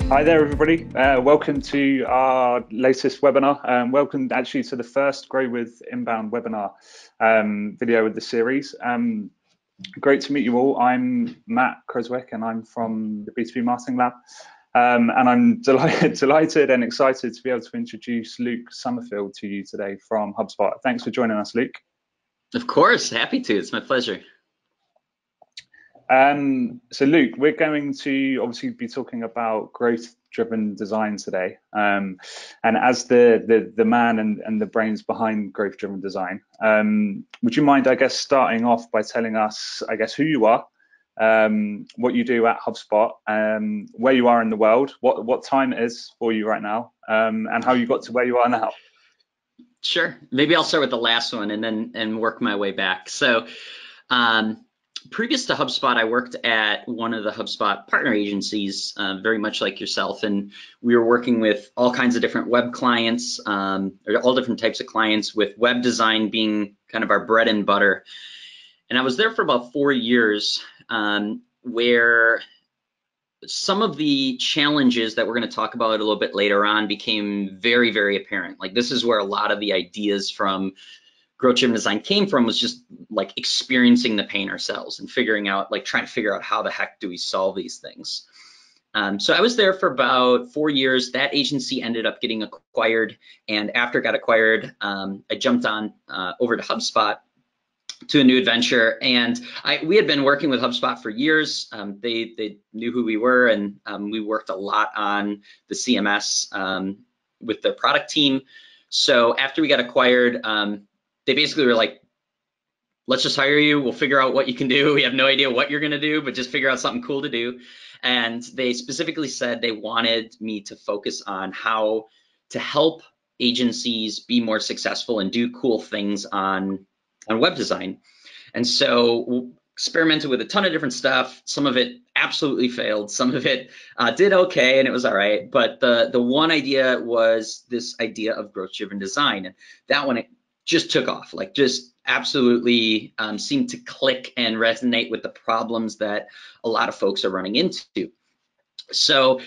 Hi there, everybody. Welcome to our latest webinar. Welcome actually to the first Grow with Inbound webinar video of the series. Great to meet you all. I'm Matt Creswick and I'm from the B2B Marketing Lab. And I'm delighted and excited to be able to introduce Luke Summerfield to you today from HubSpot. Thanks for joining us, Luke. Of course, happy to. It's my pleasure. So Luke, we're going to obviously be talking about growth-driven design today. And as the man and the brains behind growth-driven design, would you mind, I guess, starting off by telling us, I guess, who you are, what you do at HubSpot, where you are in the world, what time it is for you right now, and how you got to where you are now? Sure. Maybe I'll start with the last one and work my way back. So, previous to HubSpot, I worked at one of the HubSpot partner agencies, very much like yourself, and we were working with all kinds of different web clients, or all different types of clients, with web design being kind of our bread and butter. And I was there for about 4 years, where some of the challenges that we're going to talk about a little bit later on became very, very apparent. Like, this is where a lot of the ideas from growth-driven design came from, was just like experiencing the pain ourselves and figuring out, like trying to figure out how the heck do we solve these things. So I was there for about 4 years. That agency ended up getting acquired, and after it got acquired, I jumped on over to HubSpot to a new adventure. And we had been working with HubSpot for years. They knew who we were, and we worked a lot on the CMS with their product team. So after we got acquired, they basically were like, let's just hire you. We'll figure out what you can do. We have no idea what you're going to do, but just figure out something cool to do. And they specifically said they wanted me to focus on how to help agencies be more successful and do cool things on web design. And so experimented with a ton of different stuff. Some of it absolutely failed. Some of it did okay, and it was all right. But the one idea was this idea of growth-driven design. And that one, it just took off, like just absolutely seemed to click and resonate with the problems that a lot of folks are running into. So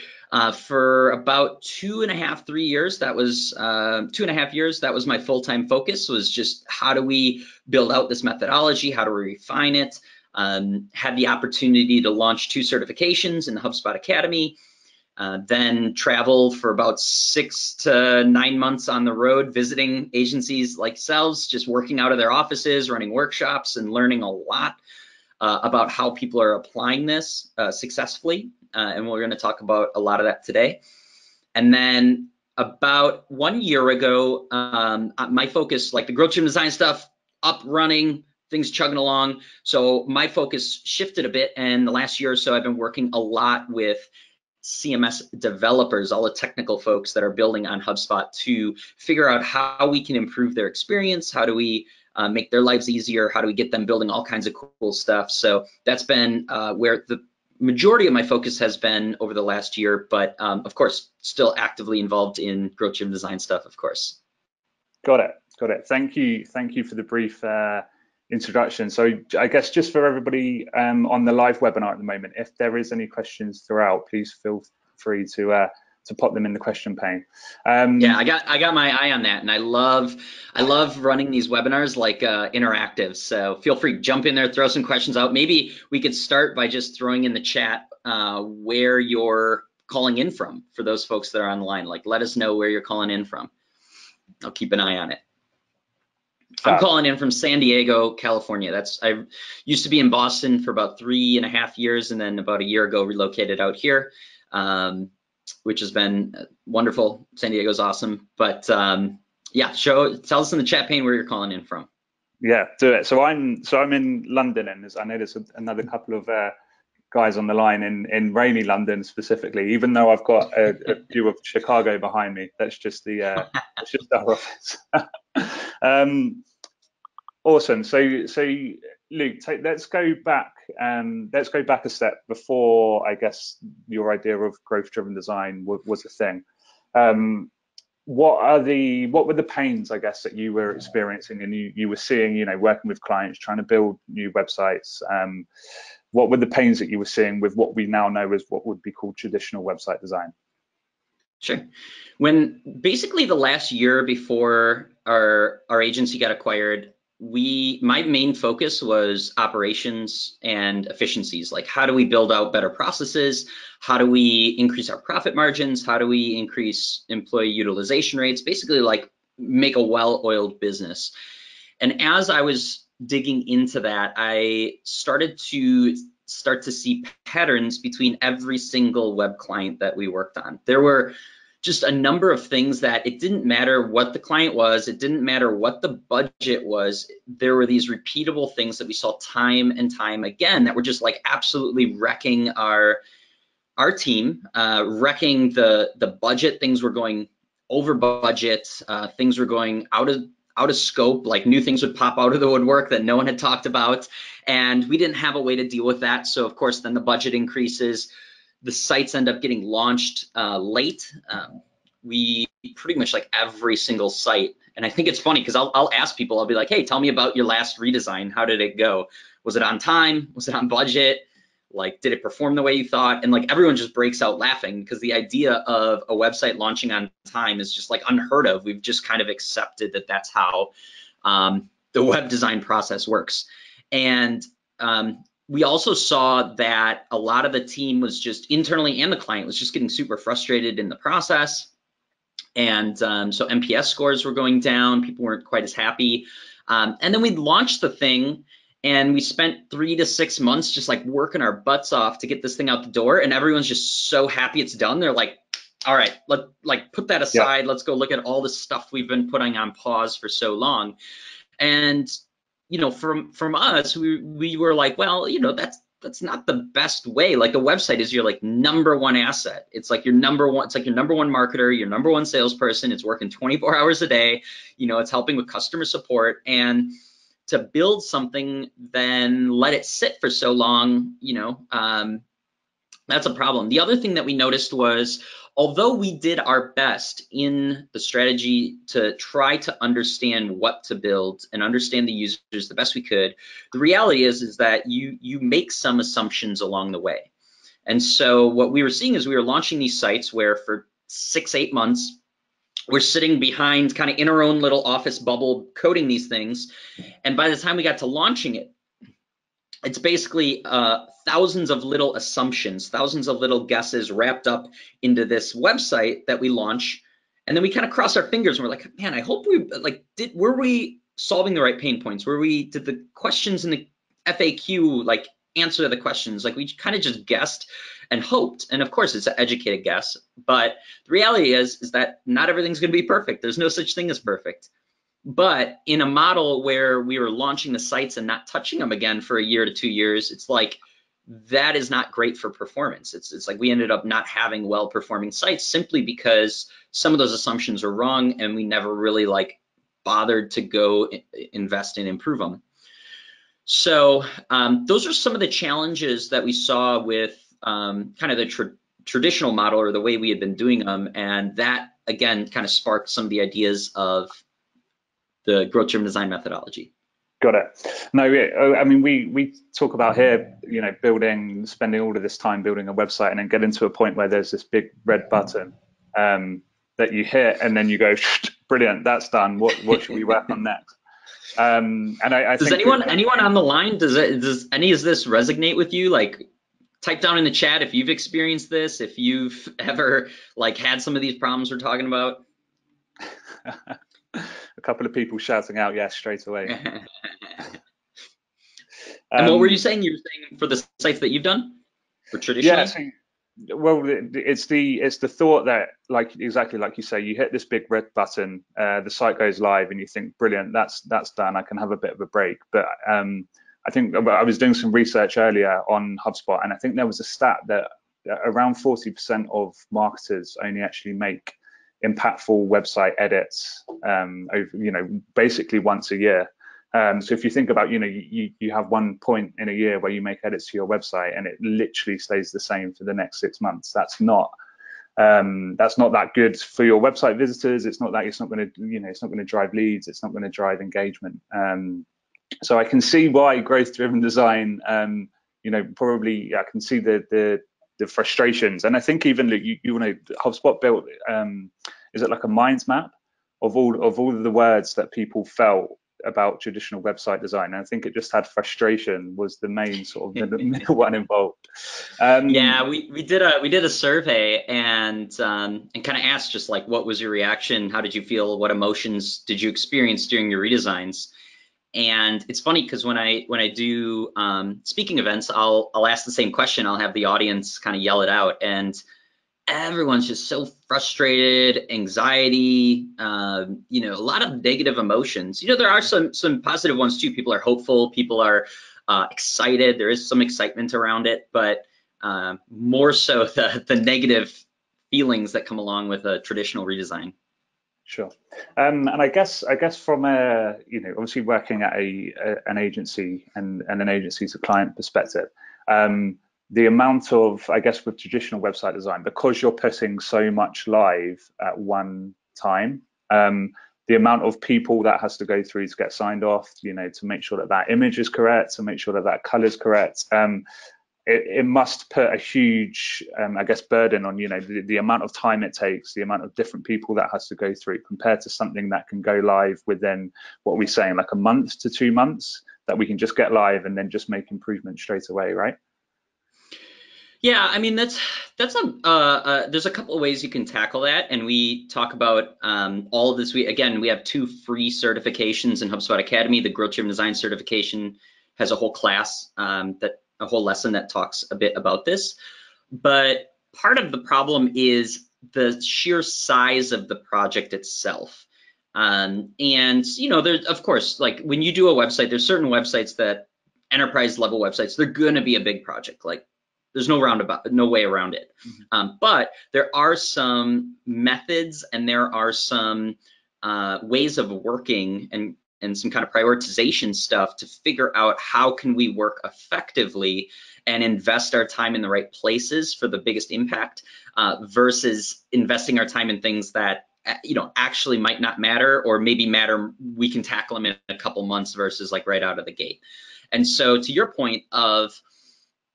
for about 2.5, 3 years, that was 2.5 years, that was my full-time focus, was just how do we build out this methodology? How do we refine it? Had the opportunity to launch 2 certifications in the HubSpot Academy, then travel for about 6 to 9 months on the road, visiting agencies like yourselves, just working out of their offices, running workshops, and learning a lot about how people are applying this successfully. And we're going to talk about a lot of that today. And then about 1 year ago, my focus, like the growth-driven design stuff, up, running, things chugging along. So my focus shifted a bit, and the last year or so, I've been working a lot with CMS developers, all the technical folks that are building on HubSpot, to figure out how we can improve their experience. How do we make their lives easier? How do we get them building all kinds of cool stuff? So that's been where the majority of my focus has been over the last year, but of course, still actively involved in growth-driven design stuff, of course. Got it. Thank you for the brief introduction. So I guess just for everybody on the live webinar at the moment, if there is any questions throughout, please feel free to pop them in the question pane. Yeah, I got my eye on that, and I love running these webinars like interactive. So feel free to jump in there, throw some questions out. Maybe we could start by just throwing in the chat where you're calling in from for those folks that are on the line. Like, let us know where you're calling in from. I'll keep an eye on it. I'm calling in from San Diego, California. I used to be in Boston for about 3.5 years, and then about a year ago relocated out here, which has been wonderful. San Diego's awesome. But yeah, tell us in the chat pane where you're calling in from. Yeah, do it. So I'm in London, and I know there's another couple of guys on the line in rainy London specifically. Even though I've got a view of Chicago behind me, that's just that's just our office. Awesome. So Luke, let's go back a step before, I guess, your idea of growth-driven design was a thing. What were the pains, I guess, that you were experiencing and you were seeing, working with clients, trying to build new websites? What were the pains that you were seeing with what we now know as what would be called traditional website design? Sure. When basically the last year before our agency got acquired, my main focus was operations and efficiencies. Like, how do we build out better processes? How do we increase our profit margins? How do we increase employee utilization rates? Basically, like, make a well-oiled business. And as I was digging into that, I started to see patterns between every single web client that we worked on. There were just a number of things that it didn't matter what the client was, it didn't matter what the budget was. There were these repeatable things that we saw time and time again that were just like absolutely wrecking our team, wrecking the budget. Things were going over budget, things were going out of scope, like new things would pop out of the woodwork that no one had talked about, and we didn't have a way to deal with that. So of course then the budget increases, the sites end up getting launched late. We pretty much like every single site, and I think it's funny because I'll ask people, I'll be like, hey, tell me about your last redesign. How did it go? Was it on time? Was it on budget? Like, did it perform the way you thought? And like everyone just breaks out laughing because the idea of a website launching on time is just like unheard of. We've just kind of accepted that that's how the web design process works. And we also saw that a lot of the team was just internally, and the client was just getting super frustrated in the process. And so NPS scores were going down. People weren't quite as happy. And then we launched the thing, and we spent 3 to 6 months just like working our butts off to get this thing out the door. And everyone's just so happy it's done. They're like, all right, like put that aside. Let's go look at all the stuff we've been putting on pause for so long. And you know, from us, we were like, well, you know, that's not the best way. Like, a website is your like number one asset. It's like your number one, it's like your number one marketer, your number one salesperson. It's working 24 hours a day. You know, it's helping with customer support. And to build something, then let it sit for so long, you know, that's a problem. The other thing that we noticed was, although we did our best in the strategy to try to understand what to build and understand the users the best we could, the reality is that you make some assumptions along the way. And so what we were seeing is we were launching these sites where for 6, 8 months, we're sitting behind kind of in our own little office bubble coding these things. And by the time we got to launching it, it's basically thousands of little assumptions, thousands of little guesses wrapped up into this website that we launch. And then we kind of cross our fingers and we're like, man, I hope were we solving the right pain points? Did the questions in the FAQ like answer the questions? Like, we kind of just guessed and hoped. And of course it's an educated guess, but the reality is that not everything's going to be perfect. There's no such thing as perfect. But in a model where we were launching the sites and not touching them again for a year to 2 years, it's like, that is not great for performance. It's like we ended up not having well-performing sites simply because some of those assumptions are wrong, and we never really like bothered to go invest and improve them. So those are some of the challenges that we saw with kind of the traditional model, or the way we had been doing them, and that again kind of sparked some of the ideas of the growth-driven design methodology. Got it. No, I mean, we talk about here, you know, spending all of this time building a website, and then getting to a point where there's this big red button that you hit, and then you go, brilliant, that's done. What should we work on next? And I does think anyone on the line, does any of this resonate with you? Like, type down in the chat if you've experienced this, if you've ever like had some of these problems we're talking about. A couple of people shouting out yes straight away. And what were you saying? You were saying for the sites that you've done, for traditionally? Yeah, so, well, it's the thought that, like, exactly like you say, you hit this big red button, the site goes live, and you think, brilliant, that's done. I can have a bit of a break. But I think I was doing some research earlier on HubSpot, and I think there was a stat that around 40% of marketers only actually make impactful website edits over, you know, basically once a year. So if you think about, you know, you have one point in a year where you make edits to your website and it literally stays the same for the next 6 months. That's not that good for your website visitors. It's not going to, you know, it's not going to drive leads. It's not going to drive engagement. So I can see why growth-driven design, you know, probably I can see the the frustrations. And I think even HubSpot built, is it like a mind map of all of the words that people felt about traditional website design? And I think it just had frustration was the main sort of the middle one involved. Yeah, we did a survey and kind of asked just like what was your reaction? How did you feel? What emotions did you experience during your redesigns? And it's funny because when I do speaking events, I'll ask the same question. I'll have the audience kind of yell it out, and everyone's just so frustrated, anxiety, a lot of negative emotions. There are some positive ones too. People are hopeful, people are excited. There is some excitement around it, but more so the negative feelings that come along with a traditional redesign. Sure. And I guess from obviously working at an agency and an agency to client perspective, the amount of, I guess, with traditional website design, because you're putting so much live at one time, the amount of people that has to go through to get signed off, to make sure that image is correct, to make sure that color is correct, it must put a huge, I guess, burden on, the amount of time it takes, the amount of different people that has to go through compared to something that can go live within, what are we saying, like a month to 2 months, that we can just get live and then just make improvements straight away, right? Yeah, I mean that's there's a couple of ways you can tackle that, and we talk about all of this. We have 2 free certifications in HubSpot Academy. The Growth Driven Design certification has a whole class a whole lesson that talks a bit about this. But part of the problem is the sheer size of the project itself. And there's, of course, like when you do a website, there's certain websites that enterprise level websites, they're going to be a big project. Like there's no way around it. But there are some methods and there are some ways of working and some kind of prioritization stuff to figure out how can we work effectively and invest our time in the right places for the biggest impact versus investing our time in things that actually might not matter, or maybe matter, we can tackle them in a couple months versus like right out of the gate. And so to your point of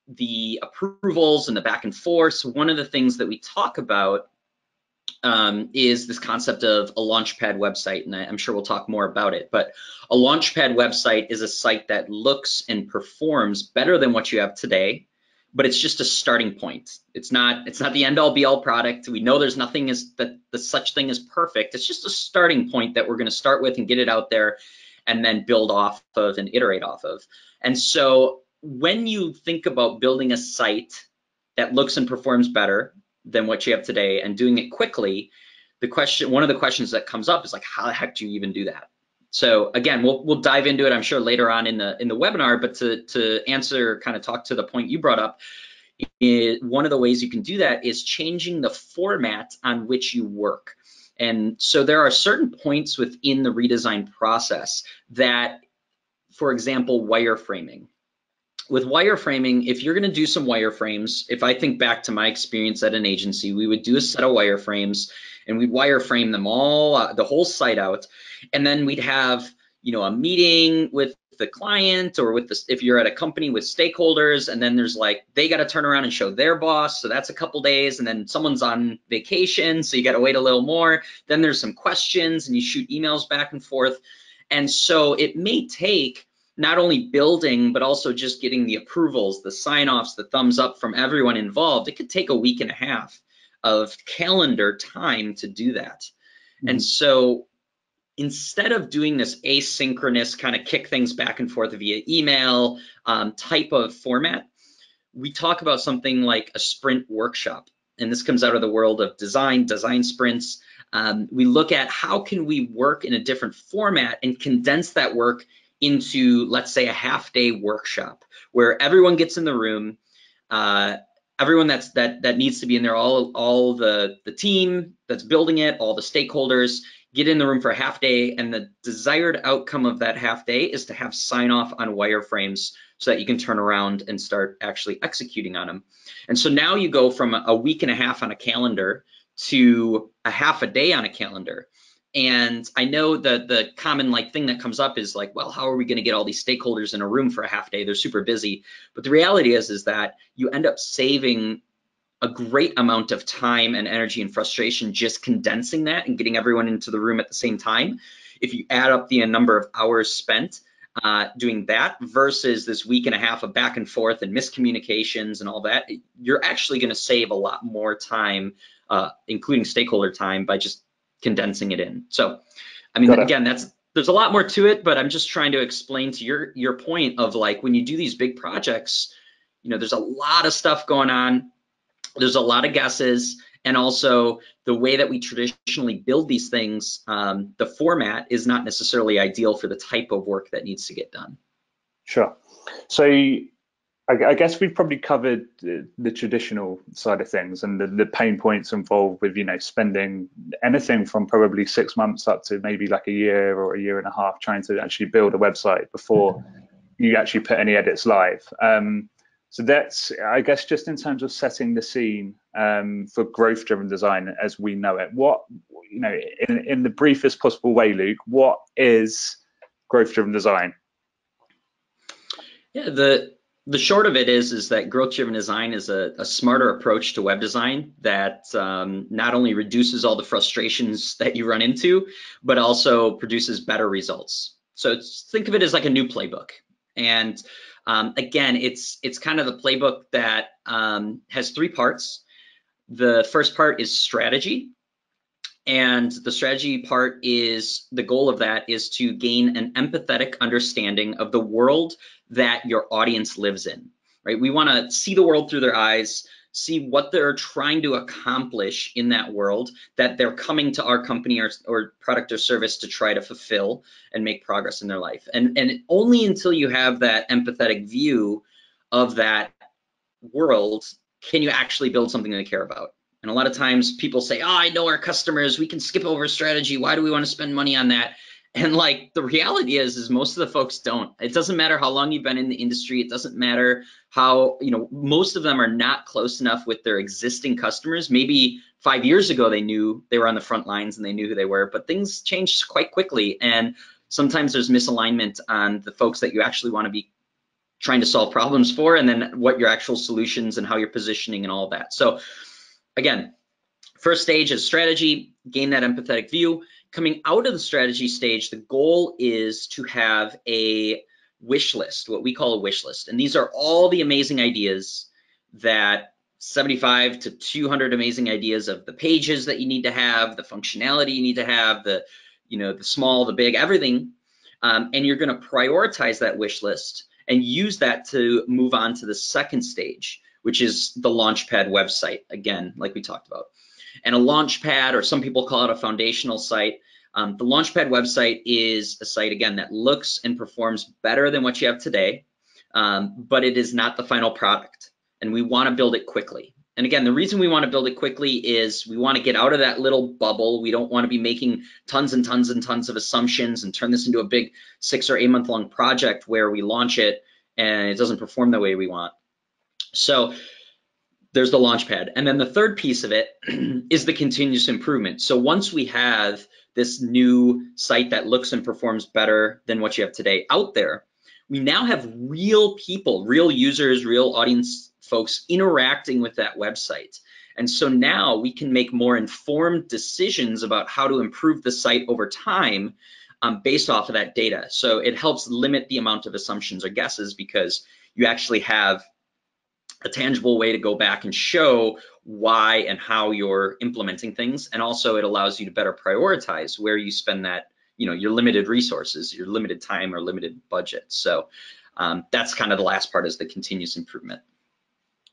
the approvals and the back and forth, one of the things that we talk about is this concept of a Launchpad website, and I'm sure we'll talk more about it. But a Launchpad website is a site that looks and performs better than what you have today, but it's just a starting point. It's not the end all be all product. We know there's nothing the such thing as perfect. It's just a starting point that we're going to start with and get it out there, and then build off of and iterate off of. And so when you think about building a site that looks and performs better than what you have today and doing it quickly, one of the questions that comes up is like, how the heck do you even do that? So again, we'll dive into it, I'm sure, later on in the webinar, but to answer, kind of talk to the point you brought up, one of the ways you can do that is changing the format on which you work. And so there are certain points within the redesign process that, for example, wireframing. With wireframing, if you're going to do some wireframes, if I think back to my experience at an agency, we would do a set of wireframes and we'd wireframe them all, the whole site out, and then we'd have, a meeting with the client, or if you're at a company with stakeholders, and then there's like, they got to turn around and show their boss, so that's a couple days, and then someone's on vacation, so you got to wait a little more. Then there's some questions, and you shoot emails back and forth, and so it may take not only building, but also just getting the approvals, the sign-offs, the thumbs up from everyone involved. It could take a week and a half of calendar time to do that. Mm-hmm. And so instead of doing this asynchronous kind of kick things back and forth via email type of format, we talk about something like a sprint workshop. And this comes out of the world of design sprints. We look at how can we work in a different format and condense that work into, let's say, a half-day workshop where everyone gets in the room, everyone that needs to be in there, all the team that's building it, all the stakeholders get in the room for a half day, and the desired outcome of that half day is to have sign off on wireframes so that you can turn around and start actually executing on them. And so now you go from a week and a half on a calendar to a half a day on a calendar. And I know that the common thing that comes up is like, well, how are we going to get all these stakeholders in a room for a half day? They're super busy. But the reality is that you end up saving a great amount of time and energy and frustration just condensing that and getting everyone into the room at the same time. If you add up the number of hours spent doing that versus this week and a half of back and forth and miscommunications and all that, you're actually going to save a lot more time, including stakeholder time, by just condensing it in. So, I mean, again, there's a lot more to it, but I'm just trying to explain to your point of like, when you do these big projects, you know, there's a lot of stuff going on. There's a lot of guesses, and also the way that we traditionally build these things, the format is not necessarily ideal for the type of work that needs to get done. Sure. So I guess we've probably covered the traditional side of things and the pain points involved with, you know, spending anything from probably 6 months up to maybe like a year or a year and a half trying to actually build a website before you actually put any edits live. So that's, I guess, just in terms of setting the scene for growth-driven design as we know it. What, you know, in the briefest possible way, Luke, what is growth-driven design? Yeah, the short of it is that growth-driven design is a smarter approach to web design that not only reduces all the frustrations that you run into, but also produces better results. So think of it as like a new playbook. And again, it's kind of the playbook that has 3 parts. The first part is strategy. And the strategy part is, the goal of that is to gain an empathetic understanding of the world that your audience lives in, right? We want to see the world through their eyes, see what they're trying to accomplish in that world, that they're coming to our company or product or service to try to fulfill and make progress in their life. And only until you have that empathetic view of that world can you actually build something they care about. And a lot of times people say, oh, I know our customers, we can skip over strategy. Why do we want to spend money on that? And like, the reality is most of the folks don't. It doesn't matter how long you've been in the industry. It doesn't matter how, you know, most of them are not close enough with their existing customers. Maybe 5 years ago, they knew they were on the front lines and they knew who they were, but things changed quite quickly. And sometimes there's misalignment on the folks that you actually want to be trying to solve problems for, and then what your actual solutions and how you're positioning and all of that. So again, first stage is strategy, gain that empathetic view. Coming out of the strategy stage, the goal is to have a wish list, what we call a wish list. And these are all the amazing ideas, that 75 to 200 amazing ideas of the pages that you need to have, the functionality you need to have, the, you know, the small, the big, everything. And you're going to prioritize that wish list and use that to move on to the second stage, which is the Launchpad website, again, like we talked about. And a Launchpad, or some people call it a foundational site, the Launchpad website is a site, again, that looks and performs better than what you have today, but it is not the final product, and we want to build it quickly. And again, the reason we want to build it quickly is we want to get out of that little bubble. We don't want to be making tons and tons and tons of assumptions and turn this into a big 6 or 8 month long project where we launch it and it doesn't perform the way we want. So there's the Launchpad. And then the third piece of it is the continuous improvement. So once we have this new site that looks and performs better than what you have today out there, we now have real people, real users, real audience folks interacting with that website. And so now we can make more informed decisions about how to improve the site over time based off of that data. So it helps limit the amount of assumptions or guesses, because you actually have a tangible way to go back and show why and how you're implementing things. And also it allows you to better prioritize where you spend that, you know, your limited resources, your limited time or limited budget. So that's kind of the last part, is the continuous improvement.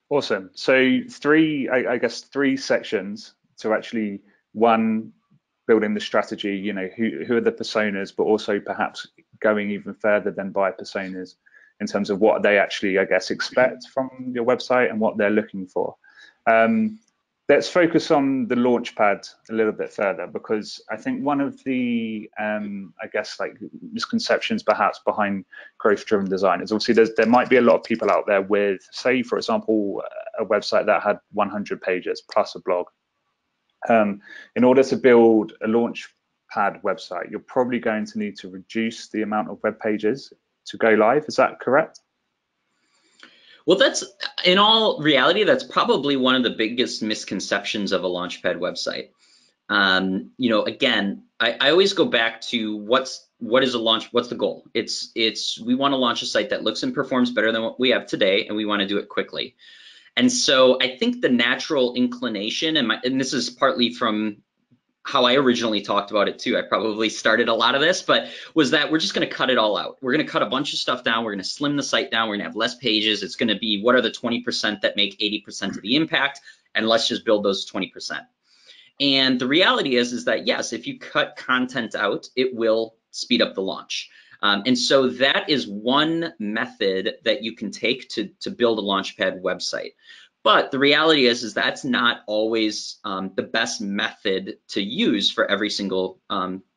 Awesome. So I guess three sections to actually, one, building the strategy, you know, who are the personas, but also perhaps going even further than by personas in terms of what they actually, I guess, expect from your website and what they're looking for. Let's focus on the Launchpad a little bit further, because I think one of the, I guess, like misconceptions perhaps behind growth-driven design is obviously there might be a lot of people out there with, say, for example, a website that had 100 pages plus a blog. In order to build a Launchpad website, you're probably going to need to reduce the amount of web pages to go live. Is that correct? Well, that's in all reality, that's probably one of the biggest misconceptions of a Launchpad website. Again, I always go back to what is a launch, what's the goal? It's we want to launch a site that looks and performs better than what we have today, and we want to do it quickly. And so I think the natural inclination, and this is partly from how I originally talked about it too. I probably started a lot of this, but was that we're just going to cut it all out. We're going to cut a bunch of stuff down. We're going to slim the site down. We're going to have less pages. It's going to be what are the 20% that make 80% of the impact, and let's just build those 20%. And the reality is that yes, if you cut content out, it will speed up the launch. And so that is one method that you can take to build a Launchpad website. But the reality is that's not always the best method to use for every single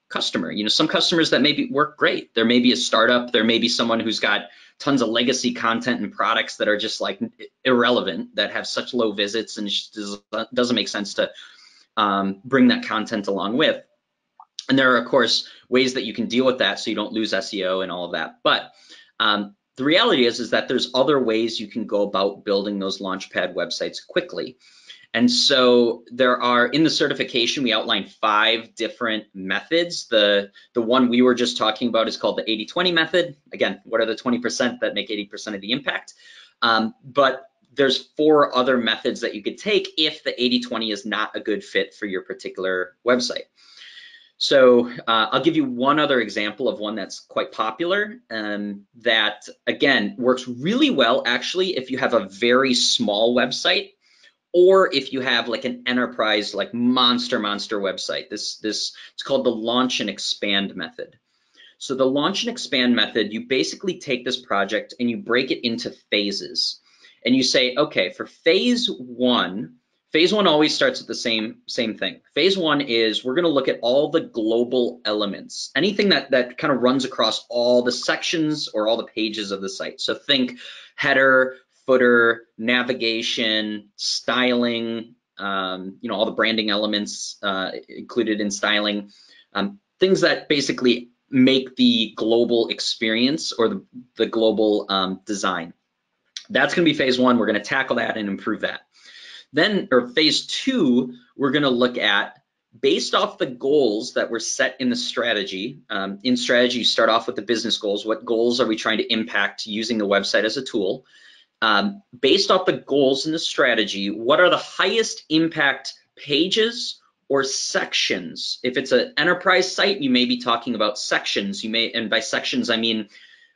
customer. Some customers that maybe work great. There may be a startup. There may be someone who's got tons of legacy content and products that are just like irrelevant, that have such low visits, and it doesn't make sense to bring that content along with. And there are, of course, ways that you can deal with that so you don't lose SEO and all of that. But the reality is that there's other ways you can go about building those Launchpad websites quickly. And so there are, in the certification, we outline 5 different methods. The one we were just talking about is called the 80-20 method. Again, what are the 20% that make 80% of the impact? But there's 4 other methods that you could take if the 80-20 is not a good fit for your particular website. So I'll give you one other example of one that's quite popular, that again works really well actually if you have a very small website, or if you have like an enterprise, like monster website. It's called the launch and expand method. So the launch and expand method, you basically take this project and you break it into phases. And you say, okay, for phase one always starts with the same thing. Phase 1 is we're going to look at all the global elements, anything that kind of runs across all the sections or all the pages of the site. So think header, footer, navigation, styling, all the branding elements included in styling, things that basically make the global experience or the global design. That's going to be phase 1. We're going to tackle that and improve that. Then, or phase 2, we're going to look at, based off the goals that were set in the strategy. In strategy, you start off with the business goals. What goals are we trying to impact using the website as a tool? Based off the goals in the strategy, what are the highest impact pages or sections? If it's an enterprise site, you may be talking about sections. And by sections, I mean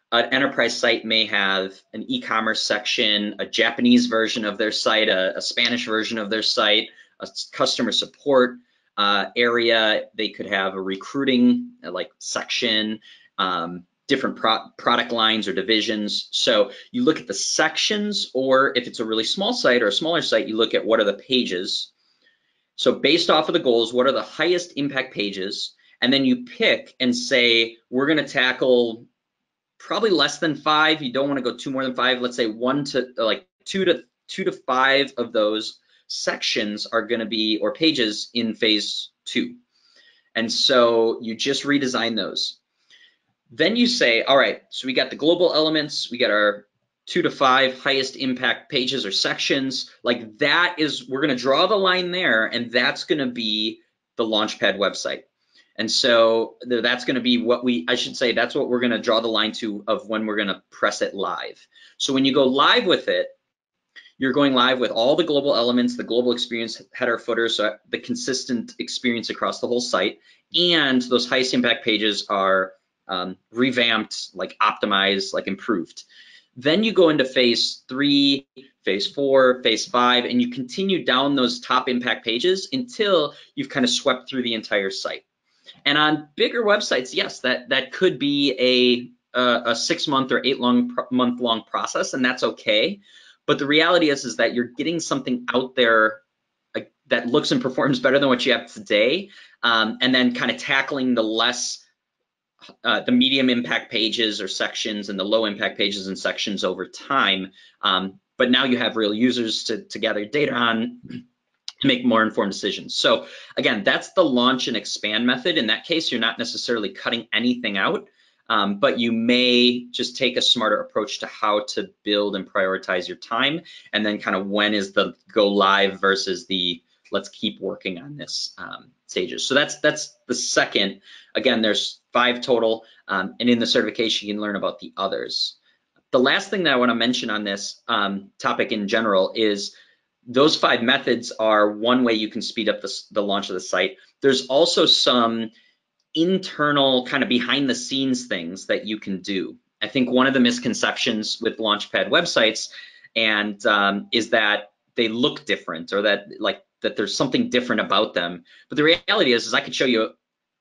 an enterprise site may have an e-commerce section, a Japanese version of their site, a Spanish version of their site, a customer support area. They could have a recruiting section, different product lines or divisions. So you look at the sections, or if it's a really small site or a smaller site, you look at what are the pages. So based off of the goals, what are the highest impact pages? And then you pick and say, we're going to tackle probably less than 5. You don't want to go 2 more than 5. Let's say 2 to 5 of those sections are going to be, or pages, in phase 2. And so you just redesign those. Then you say, all right, so we got the global elements, we got our 2 to 5 highest impact pages or sections. Like that is, we're going to draw the line there, and that's going to be the Launchpad website. And so that's going to be that's what we're going to draw the line to of when we're going to press it live. So when you go live with it, you're going live with all the global elements, the global experience, header, footer, so the consistent experience across the whole site. And those highest impact pages are revamped, like optimized, like improved. Then you go into phase 3, phase 4, phase 5, and you continue down those top impact pages until you've kind of swept through the entire site. And on bigger websites, yes, that could be a 6-month or 8-month long process, and that's okay. But the reality is that you're getting something out there that looks and performs better than what you have today, and then kind of tackling the medium impact pages or sections and the low impact pages and sections over time. But now you have real users to gather data on, to make more informed decisions. So again, that's the launch and expand method. In that case, you're not necessarily cutting anything out. but you may just take a smarter approach to how to build and prioritize your time, and then kind of when is the go live versus the let's keep working on this stages. So that's the second. Again, there's 5 total, and in the certification you can learn about the others. The last thing that I want to mention on this topic in general is those 5 methods are one way you can speed up the launch of the site. There's also some internal kind of behind the scenes things that you can do. I think one of the misconceptions with Launchpad websites and is that they look different, or that there's something different about them. But the reality is I could show you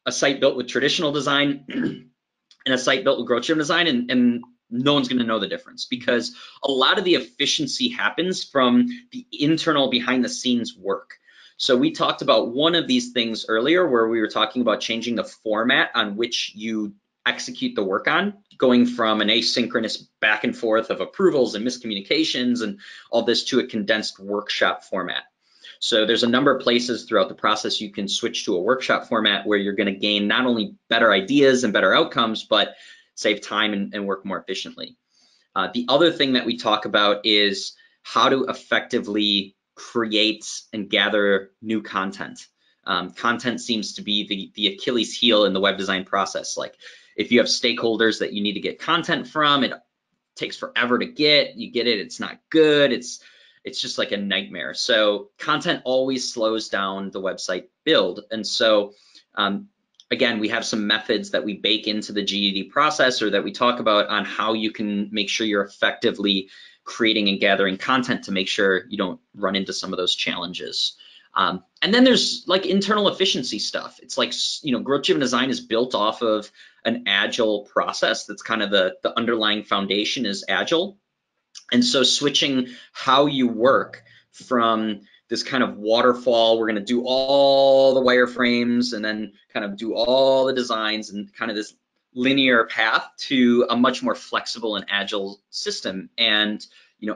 a site built with traditional design and a site built with growth-driven design, and no one's going to know the difference, because a lot of the efficiency happens from the internal behind the scenes work. So we talked about one of these things earlier where we were talking about changing the format on which you execute the work on, going from an asynchronous back and forth of approvals and miscommunications and all this to a condensed workshop format. So there's a number of places throughout the process you can switch to a workshop format where you're going to gain not only better ideas and better outcomes, but save time and work more efficiently. The other thing that we talk about is how to effectively create and gather new content. Content seems to be the Achilles heel in the web design process. Like if you have stakeholders that you need to get content from, it takes forever to get, you get it, it's not good, it's just like a nightmare. So content always slows down the website build. And so again, we have some methods that we bake into the GED process, or that we talk about on how you can make sure you're effectively creating and gathering content to make sure you don't run into some of those challenges. And then there's like internal efficiency stuff. It's like, growth-driven design is built off of an agile process. That's kind of the underlying foundation is agile. And so switching how you work from this kind of waterfall, we're going to do all the wireframes and then kind of do all the designs and kind of this linear path, to a much more flexible and agile system. And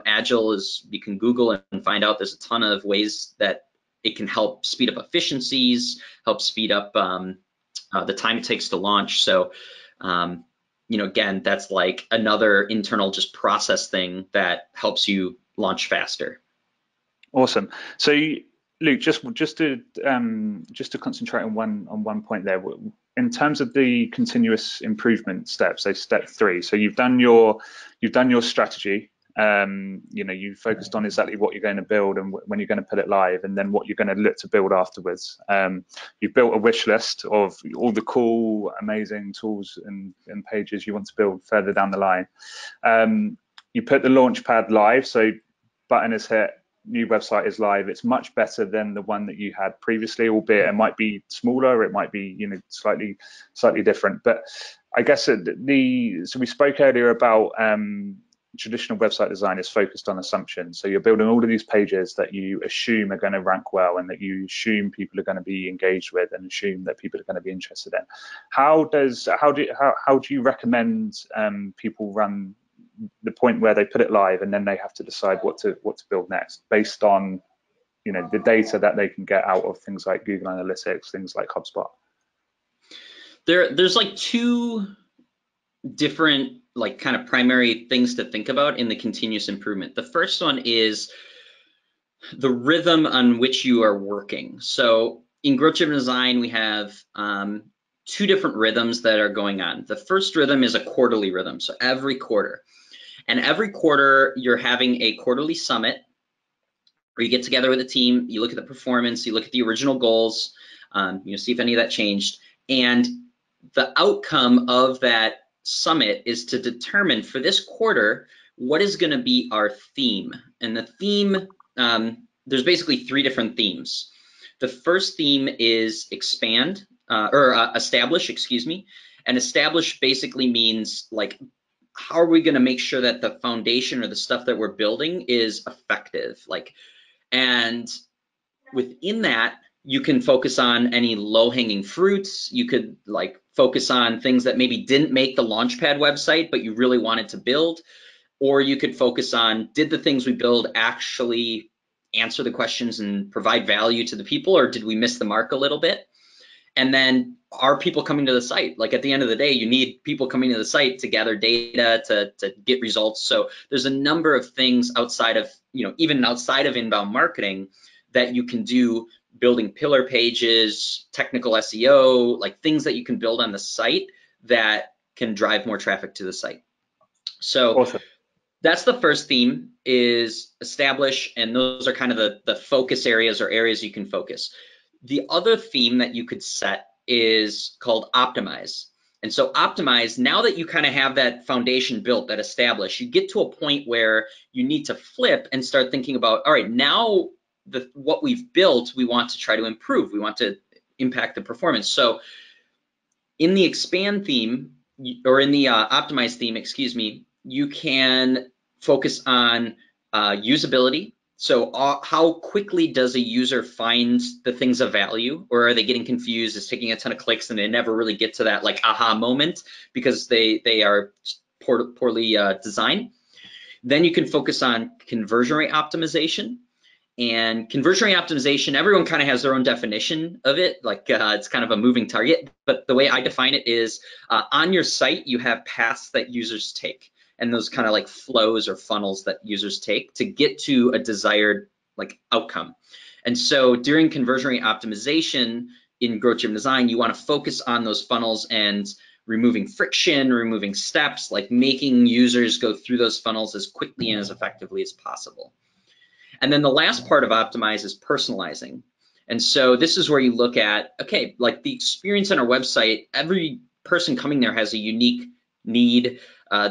agile is, you can Google and find out there's a ton of ways that it can help speed up efficiencies, help speed up the time it takes to launch. So again, that's like another internal just process thing that helps you launch faster. Awesome. So Luke, just to concentrate on one point there, in terms of the continuous improvement steps, so step 3. So you've done your strategy. You focused on exactly what you're going to build and when you're going to put it live, and then what you're going to look to build afterwards. You've built a wish list of all the cool, amazing tools and pages you want to build further down the line. You put the Launchpad live, so button is hit, new website is live. It's much better than the one that you had previously, albeit it might be smaller, it might be slightly different. But I guess so we spoke earlier about traditional website design is focused on assumptions. So you're building all of these pages that you assume are going to rank well, and that you assume people are going to be engaged with, and assume that people are going to be interested in. How do you recommend people run the point where they put it live and then they have to decide what to build next, based on the data that they can get out of things like Google Analytics, things like HubSpot? There's like 2 different kind of primary things to think about in the continuous improvement. The first one is the rhythm on which you are working. So in growth-driven design, we have 2 different rhythms that are going on. The first rhythm is a quarterly rhythm. So every quarter. And every quarter, you're having a quarterly summit where you get together with a team, you look at the performance, you look at the original goals, see if any of that changed. And the outcome of that summit is to determine for this quarter, what is going to be our theme. And the theme, there's basically 3 different themes. The first theme is establish, excuse me. And establish basically means like, how are we going to make sure that the foundation or the stuff that we're building is effective? And within that, you can focus on any low-hanging fruits. You could focus on things that maybe didn't make the Launchpad website, but you really wanted to build. Or you could focus on, did the things we build actually answer the questions and provide value to the people, or did we miss the mark a little bit? And then are people coming to the site? Like at the end of the day, you need people coming to the site to gather data, to get results. So there's a number of things outside of, even outside of inbound marketing that you can do, building pillar pages, technical SEO, like things that you can build on the site that can drive more traffic to the site. So Awesome. that's the first theme, is establish, and those are kind of the focus areas or areas you can focus. The other theme that you could set is called optimize. And so optimize, now that you kind of have that foundation built, that established, you get to a point where you need to flip and start thinking about, all right, now what we've built, we want to try to improve. We want to impact the performance. So in the expand theme, or in the optimize theme, excuse me, you can focus on usability. So how quickly does a user find the things of value, or are they getting confused, is taking a ton of clicks and they never really get to that like aha moment because they are poorly designed. Then you can focus on conversion rate optimization. And conversion rate optimization, everyone kind of has their own definition of it. Like it's kind of a moving target, but the way I define it is on your site, you have paths that users take, and those kind of like flows or funnels that users take to get to a desired like outcome. And so during conversion rate optimization in growth driven design, you want to focus on those funnels and removing friction, removing steps, like making users go through those funnels as quickly and as effectively as possible. And then the last part of optimize is personalizing. And so this is where you look at, okay, like the experience on our website, every person coming there has a unique need.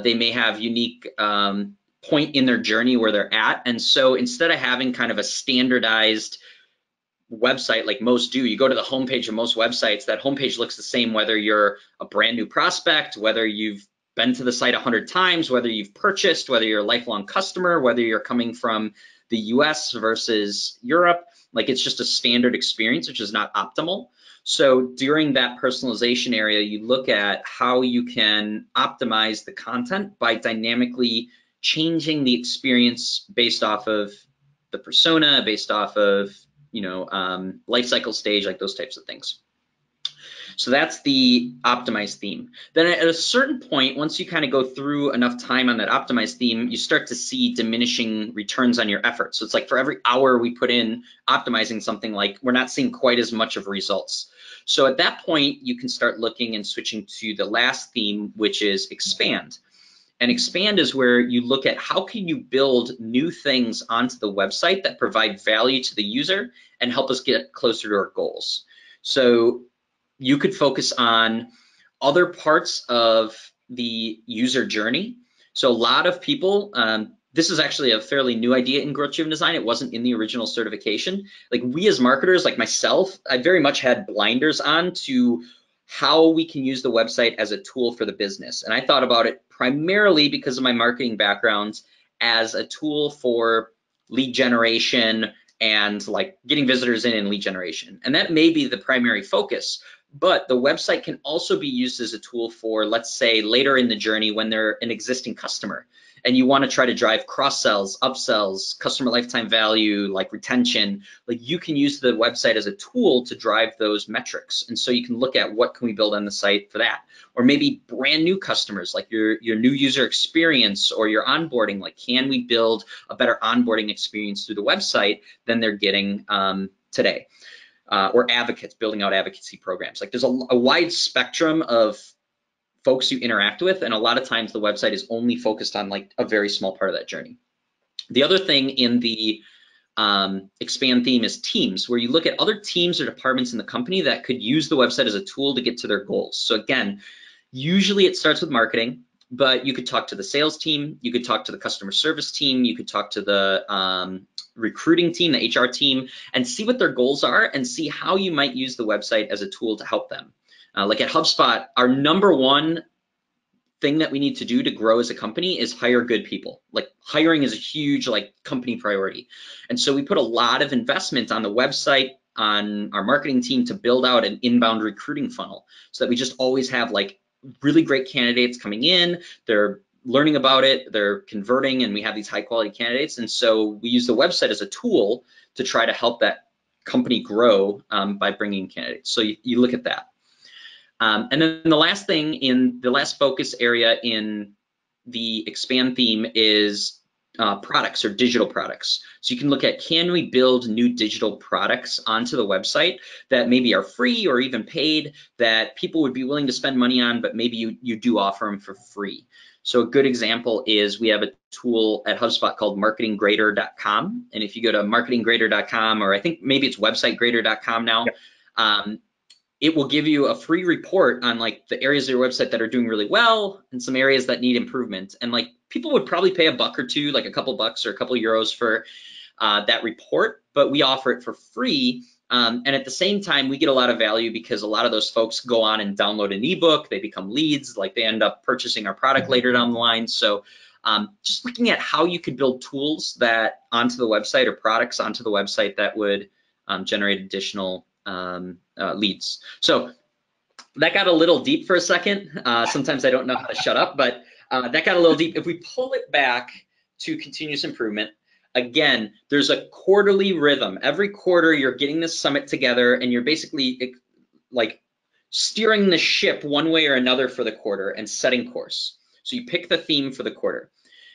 They may have unique point in their journey where they're at. And so instead of having kind of a standardized website like most do, you go to the homepage of most websites, that homepage looks the same whether you're a brand new prospect, whether you've been to the site 100 times, whether you've purchased, whether you're a lifelong customer, whether you're coming from the US versus Europe. Like it's just a standard experience, which is not optimal. So during that personalization area, you look at how you can optimize the content by dynamically changing the experience based off of the persona, based off of life cycle stage, like those types of things. So that's the optimized theme. Then at a certain point, once you kind of go through enough time on that optimized theme, you start to see diminishing returns on your effort. So it's like for every hour we put in optimizing something, like we're not seeing quite as much of results. So at that point, you can start looking and switching to the last theme, which is expand. And expand is where you look at how can you build new things onto the website that provide value to the user and help us get closer to our goals. So you could focus on other parts of the user journey. So a lot of people, this is actually a fairly new idea in growth driven design. It wasn't in the original certification. Like we as marketers, like myself, I very much had blinders on to how we can use the website as a tool for the business. And I thought about it primarily because of my marketing background as a tool for lead generation and like getting visitors in and lead generation. And that may be the primary focus, but the website can also be used as a tool for, let's say, later in the journey when they're an existing customer and you want to try to drive cross sells, upsells, customer lifetime value, like retention. Like you can use the website as a tool to drive those metrics. And so you can look at what can we build on the site for that. Or maybe brand new customers, like your new user experience or your onboarding, like can we build a better onboarding experience through the website than they're getting today? Or advocates, building out advocacy programs. Like there's a wide spectrum of folks you interact with, and a lot of times the website is only focused on like a very small part of that journey. The other thing in the expand theme is teams, where you look at other teams or departments in the company that could use the website as a tool to get to their goals. So again, usually it starts with marketing, but you could talk to the sales team, you could talk to the customer service team, you could talk to the recruiting team, the HR team, and see what their goals are and see how you might use the website as a tool to help them. Like at HubSpot, our number one thing that we need to do to grow as a company is hire good people. Like hiring is a huge like company priority. And so we put a lot of investment on the website, on our marketing team to build out an inbound recruiting funnel so that we just always have like really great candidates coming in. They're learning about it, they're converting, and we have these high quality candidates. And so we use the website as a tool to try to help that company grow by bringing candidates. So you look at that. And then the last thing in the last focus area in the expand theme is products or digital products. So you can look at, can we build new digital products onto the website that maybe are free or even paid that people would be willing to spend money on, but maybe you do offer them for free. So a good example is we have a tool at HubSpot called marketinggrader.com. And if you go to marketinggrader.com, or I think maybe it's websitegrader.com now, yep. It will give you a free report on like the areas of your website that are doing really well and some areas that need improvement. And like people would probably pay $1 or $2, like a couple bucks or a couple euros for that report, but we offer it for free. And at the same time, we get a lot of value because a lot of those folks go on and download an ebook, they become leads, like they end up purchasing our product later down the line. So just looking at how you could build tools that onto the website or products onto the website that would generate additional leads. So that got a little deep for a second. Sometimes I don't know how to shut up, but that got a little deep. If we pull it back to continuous improvement, again, there's a quarterly rhythm. Every quarter you're getting this summit together and you're basically like steering the ship one way or another for the quarter and setting course. So you pick the theme for the quarter.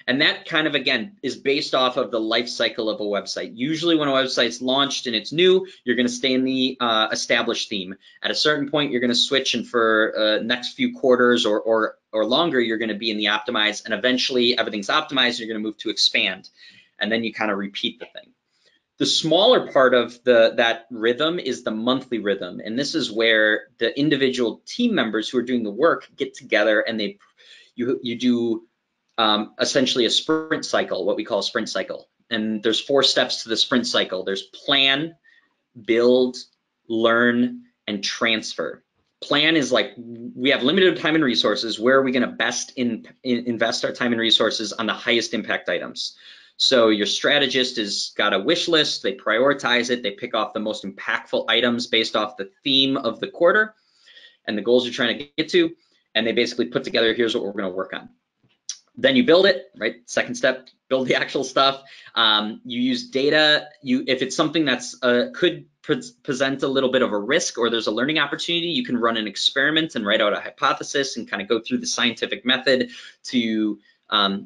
And that kind of, again, is based off of the life cycle of a website. Usually when a website's launched and it's new, you're gonna stay in the established theme. At a certain point, you're gonna switch, and for next few quarters or longer, you're gonna be in the optimize, and eventually everything's optimized, you're gonna move to expand. And then you kind of repeat the thing. The smaller part of that rhythm is the monthly rhythm. And this is where the individual team members who are doing the work get together and you do essentially a sprint cycle, what we call a sprint cycle. And there's 4 steps to the sprint cycle. There's plan, build, learn, and transfer. Plan is like, we have limited time and resources. Where are we gonna best invest our time and resources on the highest impact items? So your strategist has got a wish list, they prioritize it, they pick off the most impactful items based off the theme of the quarter and the goals you're trying to get to, and they basically put together, here's what we're gonna work on. Then you build it, right? Second step, build the actual stuff. You use data. If it's something that's could present a little bit of a risk or there's a learning opportunity, you can run an experiment and write out a hypothesis and kind of go through the scientific method to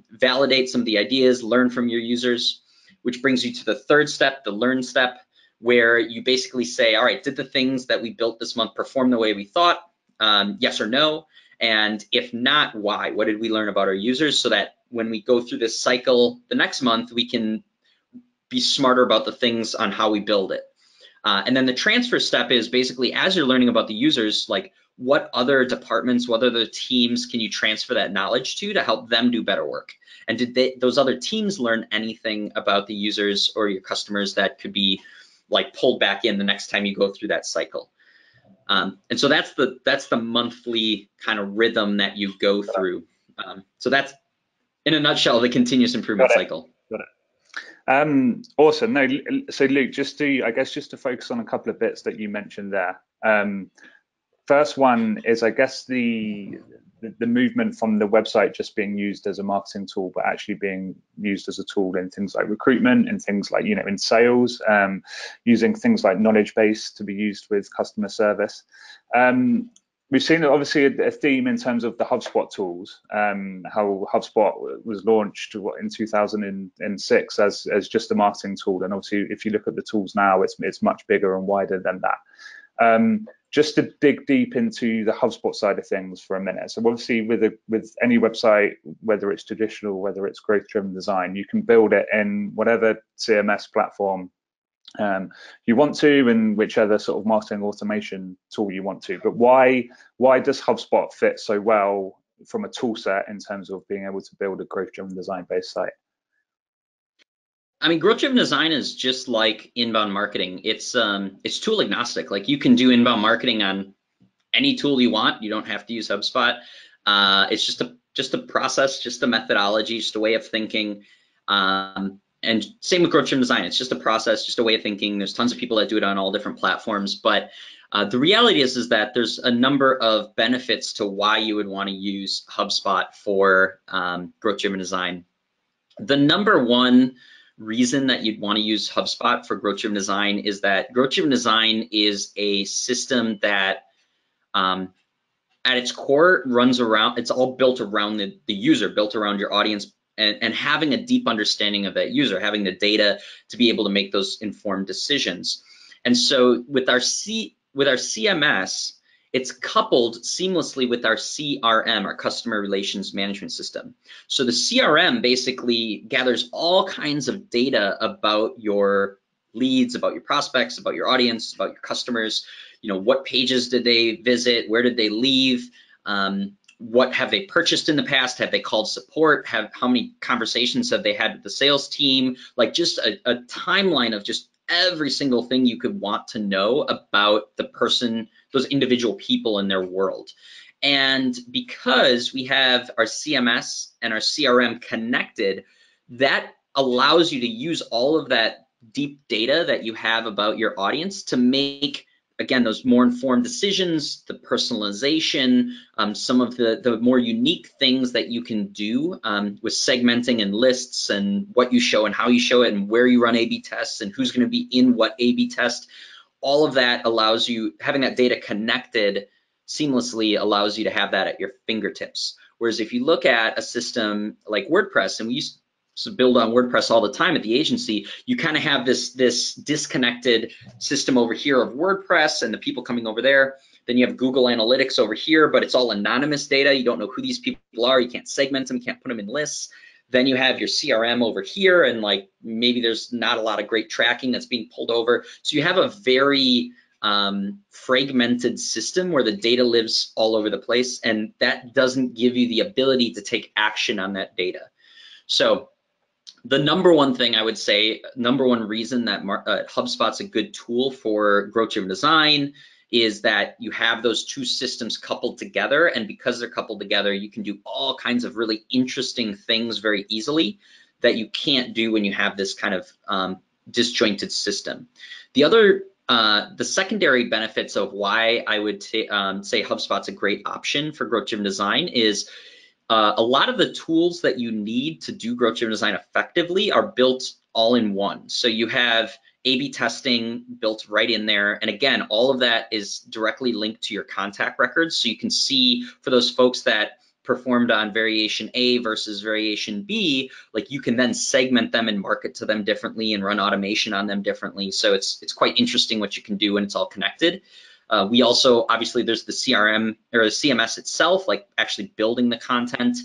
validate some of the ideas, learn from your users, which brings you to the third step, the learn step, where you basically say, all right, did the things that we built this month perform the way we thought? Yes or no? And if not, why? What did we learn about our users, so that when we go through this cycle the next month, we can be smarter about the things on how we build it. And then the transfer step is basically, as you're learning about the users, like what other departments, what other teams can you transfer that knowledge to help them do better work? And did those other teams learn anything about the users or your customers that could be like pulled back in the next time you go through that cycle? And so that's the monthly kind of rhythm that you go through. So that's, in a nutshell, the continuous improvement cycle. Got it. Awesome. No, so Luke, just to focus on a couple of bits that you mentioned there. First one is, I guess, the movement from the website just being used as a marketing tool, but actually being used as a tool in things like recruitment and things like, in sales, using things like knowledge base to be used with customer service. We've seen obviously a theme in terms of the HubSpot tools, how HubSpot was launched in 2006 as just a marketing tool. And obviously, if you look at the tools now, it's much bigger and wider than that. Just to dig deep into the HubSpot side of things for a minute. So obviously with any website, whether it's traditional, whether it's growth-driven design, you can build it in whatever CMS platform you want to, and whichever sort of marketing automation tool you want to. But why does HubSpot fit so well from a tool set in terms of being able to build a growth-driven design-based site? I mean, growth-driven design is just like inbound marketing. It's tool agnostic. Like, you can do inbound marketing on any tool you want. You don't have to use HubSpot. It's just a process, just a methodology, just a way of thinking. And same with growth-driven design. It's just a process, just a way of thinking. There's tons of people that do it on all different platforms. But the reality is that there's a number of benefits to why you would want to use HubSpot for growth-driven design. The number one reason that you'd want to use HubSpot for growth-driven design is that growth-driven design is a system that at its core runs around, it's all built around the user, built around your audience, and having a deep understanding of that user, having the data to be able to make those informed decisions. And so with our CMS, it's coupled seamlessly with our CRM, our customer relations management system. So the CRM basically gathers all kinds of data about your leads, about your prospects, about your audience, about your customers. You know, what pages did they visit? Where did they leave? What have they purchased in the past? Have they called support? How many conversations have they had with the sales team? Like just a timeline of just every single thing you could want to know about the person, those individual people in their world. And because we have our CMS and our CRM connected, that allows you to use all of that deep data that you have about your audience to make, again, those more informed decisions, the personalization, some of the more unique things that you can do with segmenting and lists and what you show and how you show it and where you run A/B tests and who's going to be in what A/B test. All of that allows you, having that data connected seamlessly allows you to have that at your fingertips. Whereas if you look at a system like WordPress, and we used to build on WordPress all the time at the agency, you kind of have this disconnected system over here of WordPress and the people coming over there. Then you have Google Analytics over here, but it's all anonymous data. You don't know who these people are. You can't segment them, you can't put them in lists. Then you have your CRM over here, and like maybe there's not a lot of great tracking that's being pulled over. So you have a very fragmented system where the data lives all over the place, and that doesn't give you the ability to take action on that data. So the number one thing I would say, number one reason that HubSpot's a good tool for growth-driven design is that you have those two systems coupled together, and because they're coupled together, you can do all kinds of really interesting things very easily that you can't do when you have this kind of disjointed system. The secondary benefits of why I would say HubSpot's a great option for growth-driven design is a lot of the tools that you need to do growth-driven design effectively are built all in one. So you have A/B testing built right in there. And again, all of that is directly linked to your contact records. So you can see for those folks that performed on variation A versus variation B, like you can then segment them and market to them differently and run automation on them differently. So it's quite interesting what you can do when it's all connected. We also, obviously, there's the CRM or the CMS itself, like actually building the content.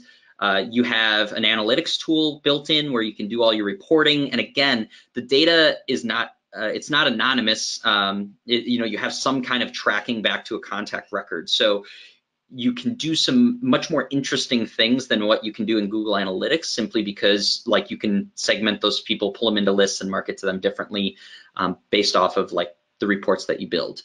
You have an analytics tool built in where you can do all your reporting. And again, the data is not, it's not anonymous. You have some kind of tracking back to a contact record. So you can do some much more interesting things than what you can do in Google Analytics, simply because like you can segment those people, pull them into lists and market to them differently based off of like the reports that you build.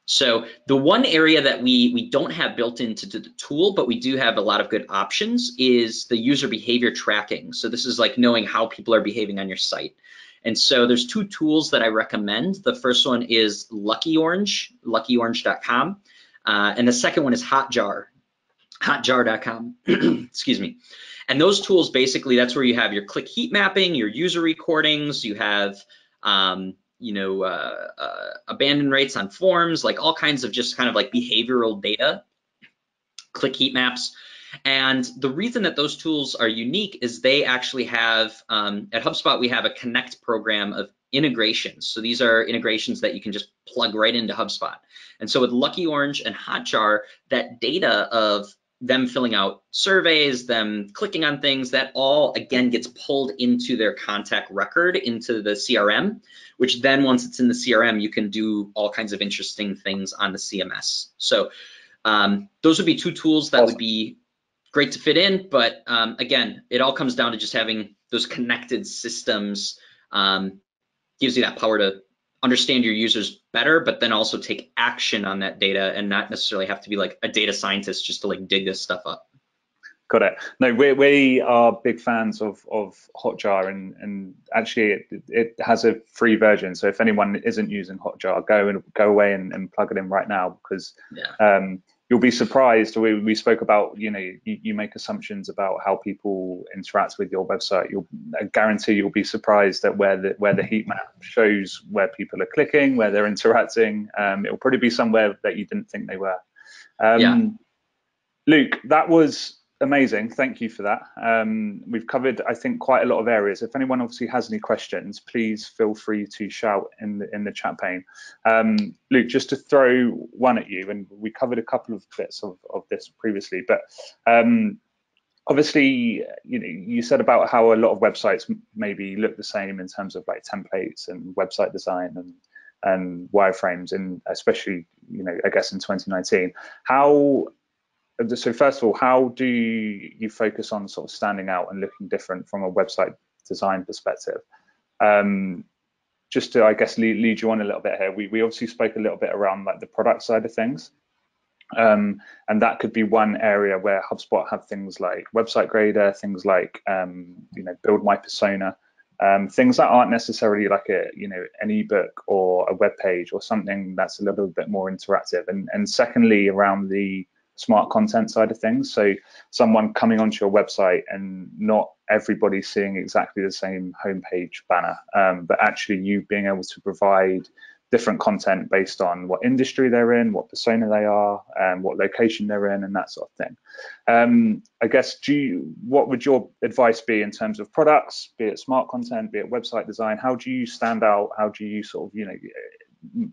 So the one area that we don't have built into the tool, but we do have a lot of good options, is the user behavior tracking. So this is like knowing how people are behaving on your site. And so there's two tools that I recommend. The first one is Lucky Orange, luckyorange.com. And the second one is Hotjar, hotjar.com, excuse me. And those tools, basically, that's where you have your click heat mapping, your user recordings, you have abandon rates on forms, like all kinds of just kind of like behavioral data, click heat maps. And the reason that those tools are unique is they actually have, at HubSpot, we have a Connect program of integrations. So these are integrations that you can just plug right into HubSpot. And so with Lucky Orange and Hotjar, that data of them filling out surveys, them clicking on things, that all again gets pulled into their contact record, into the CRM, which then once it's in the CRM, you can do all kinds of interesting things on the CMS. So those would be two tools that would be great to fit in, but again, it all comes down to just having those connected systems. Gives you that power to understand your users better, but then also take action on that data and not necessarily have to be like a data scientist just to like dig this stuff up. Got it. No, we are big fans of Hotjar, and actually it has a free version. So if anyone isn't using Hotjar, go away and plug it in right now, because you'll be surprised. We spoke about, you make assumptions about how people interact with your website. I guarantee you'll be surprised at where the heat map shows where people are clicking, where they're interacting. It'll probably be somewhere that you didn't think they were. Yeah. Luke, that was amazing. Thank you for that. We've covered, I think, quite a lot of areas. If anyone obviously has any questions, please feel free to shout in the chat pane. Luke, just to throw one at you, and we covered a couple of bits of this previously, but obviously, you said about how a lot of websites maybe look the same in terms of like templates and website design and wireframes, and especially, I guess in 2019. So first of all, how do you focus on sort of standing out and looking different from a website design perspective? Just to, I guess, lead you on a little bit here, we obviously spoke a little bit around like the product side of things. And that could be one area where HubSpot have things like website grader, things like, build my persona, things that aren't necessarily like an ebook or a web page or something that's a little bit more interactive. And secondly, around the smart content side of things. So someone coming onto your website and not everybody seeing exactly the same homepage banner, but actually you being able to provide different content based on what industry they're in, what persona they are, and what location they're in, and that sort of thing. I guess, what would your advice be in terms of products, be it smart content, be it website design? How do you stand out? How do you sort of,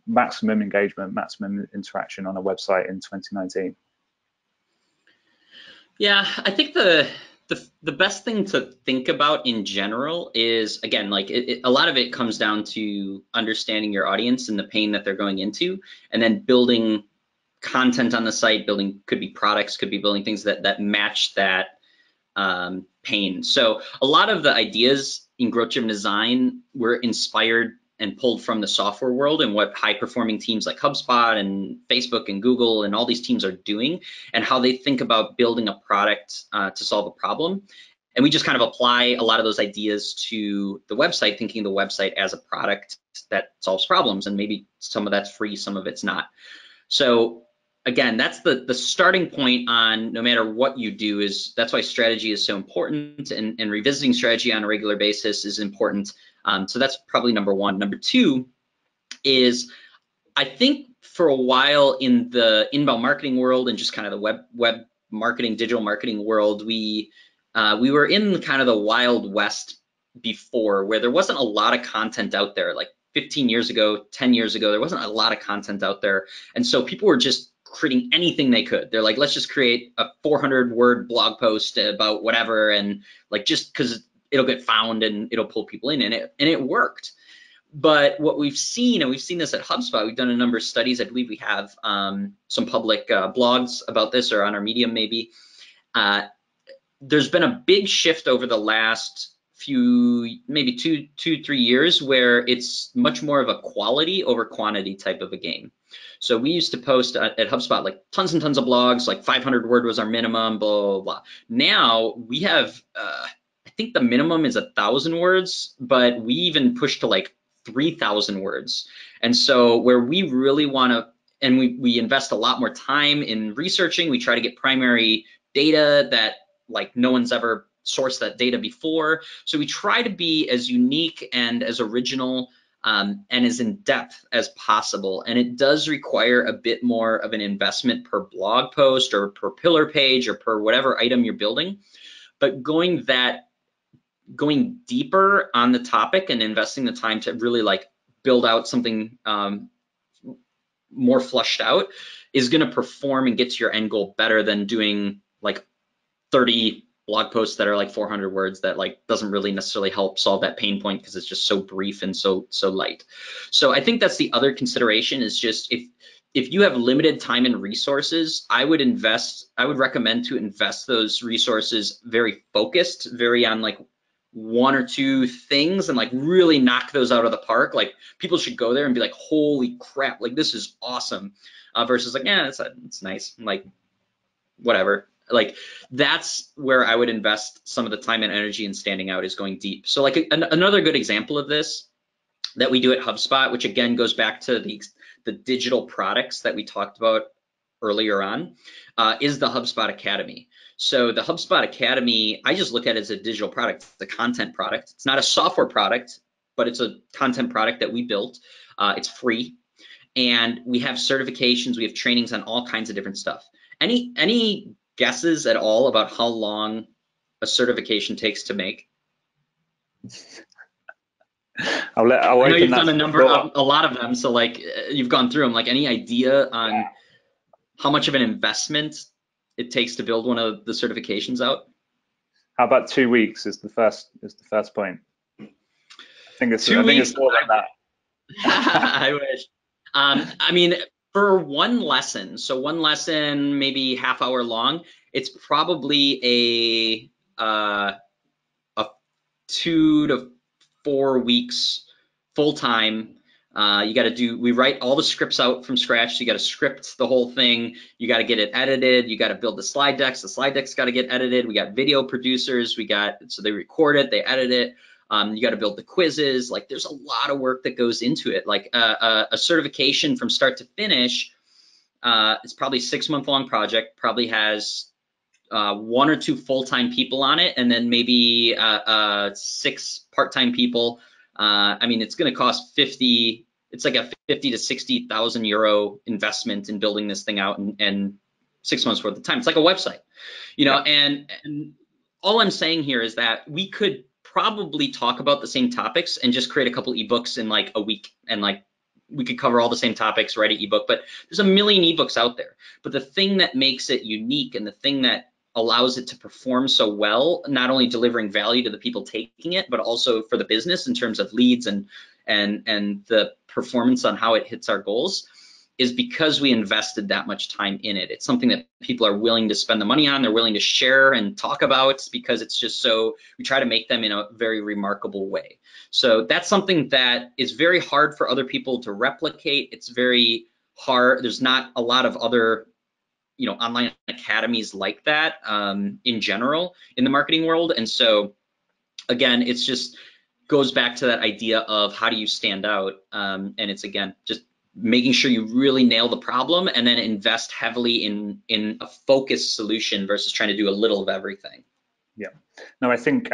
maximum engagement, maximum interaction on a website in 2019? Yeah, I think the best thing to think about in general is, again, like a lot of it comes down to understanding your audience and the pain that they're going into, and then building content on the site. Could be products, could be building things that match that pain. So a lot of the ideas in growth-driven design were inspired and pulled from the software world and what high performing teams like HubSpot and Facebook and Google and all these teams are doing, and how they think about building a product to solve a problem. And we just kind of apply a lot of those ideas to the website, thinking the website as a product that solves problems, and maybe some of that's free, some of it's not. So again, that's the starting point on no matter what you do. That's why strategy is so important, and revisiting strategy on a regular basis is important. So that's probably number one. Number two is, I think for a while in the inbound marketing world and just kind of the web marketing, digital marketing world, we were in kind of the Wild West before, where there wasn't a lot of content out there. Like 15 years ago, 10 years ago, there wasn't a lot of content out there. And so people were just creating anything they could. They're like, let's just create a 400-word blog post about whatever, and like, just because it'll get found and it'll pull people in, and it worked. But what we've seen, and we've seen this at HubSpot, we've done a number of studies. I believe we have some public blogs about this, or on our Medium maybe. There's been a big shift over the last few, maybe two, 3 years, where it's much more of a quality over quantity type of a game. So we used to post at HubSpot like tons and tons of blogs, like 500 word was our minimum, blah, blah, blah. Now we have, I think the minimum is 1,000 words, but we even push to like 3,000 words. And so where we really want to, and we invest a lot more time in researching, we try to get primary data that like no one's ever sourced that data before. So we try to be as unique and as original and as in depth as possible. And it does require a bit more of an investment per blog post or per pillar page or per whatever item you're building. But going deeper on the topic and investing the time to really like build out something more fleshed out is going to perform and get to your end goal better than doing like 30 blog posts that are like 400 words that like doesn't really necessarily help solve that pain point, because it's just so brief and so light. So I think that's the other consideration, is just if you have limited time and resources, I would recommend to invest those resources very focused, very on like one or two things, and like really knock those out of the park. Like people should go there and be like, holy crap, like this is awesome, versus like, yeah, it's nice, like whatever. Like that's where I would invest some of the time and energy in standing out, is going deep. So like another good example of this that we do at HubSpot, which again goes back to the digital products that we talked about earlier on, is the HubSpot Academy. So the HubSpot Academy, I just look at it as a digital product. It's a content product. It's not a software product, but it's a content product that we built. It's free, and we have certifications. We have trainings on all kinds of different stuff. Any guesses at all about how long a certification takes to make? I'll I know open you've that done to the floor. a lot of them, so like you've gone through them. Like, any idea on how much of an investment it takes to build one of the certifications out? How about 2 weeks is the first point. I think it's 2 weeks. more than that. I wish. I mean, for one lesson, so one lesson maybe half hour long, it's probably a 2 to 4 weeks full time. You got to we write all the scripts out from scratch. So you got to script the whole thing. You got to get it edited. You got to build the slide decks. The slide decks got to get edited. We got video producers. So they record it, they edit it. You got to build the quizzes. Like, there's a lot of work that goes into it. Like a certification from start to finish, it's probably a 6-month long project, probably has 1 or 2 full-time people on it, and then maybe 6 part-time people. I mean, it's going to cost it's like a 50 to 60,000 euro investment in building this thing out, and 6 months worth of time. It's like a website, and all I'm saying here is that we could probably talk about the same topics and just create a couple ebooks in like a week, and like we could cover all the same topics, write an ebook. But there's a million ebooks out there. But the thing that makes it unique, and the thing that allows it to perform so well, not only delivering value to the people taking it, but also for the business in terms of leads and the performance on how it hits our goals, is because we invested that much time in it. It's something that people are willing to spend the money on, they're willing to share and talk about, because it's just we try to make them in a very remarkable way. So that's something that is very hard for other people to replicate. It's very hard. There's not a lot of other online academies like that in general in the marketing world. And so again, it's just goes back to that idea of how do you stand out, and it's again just making sure you really nail the problem, and then invest heavily in a focused solution versus trying to do a little of everything. Yeah, no, I think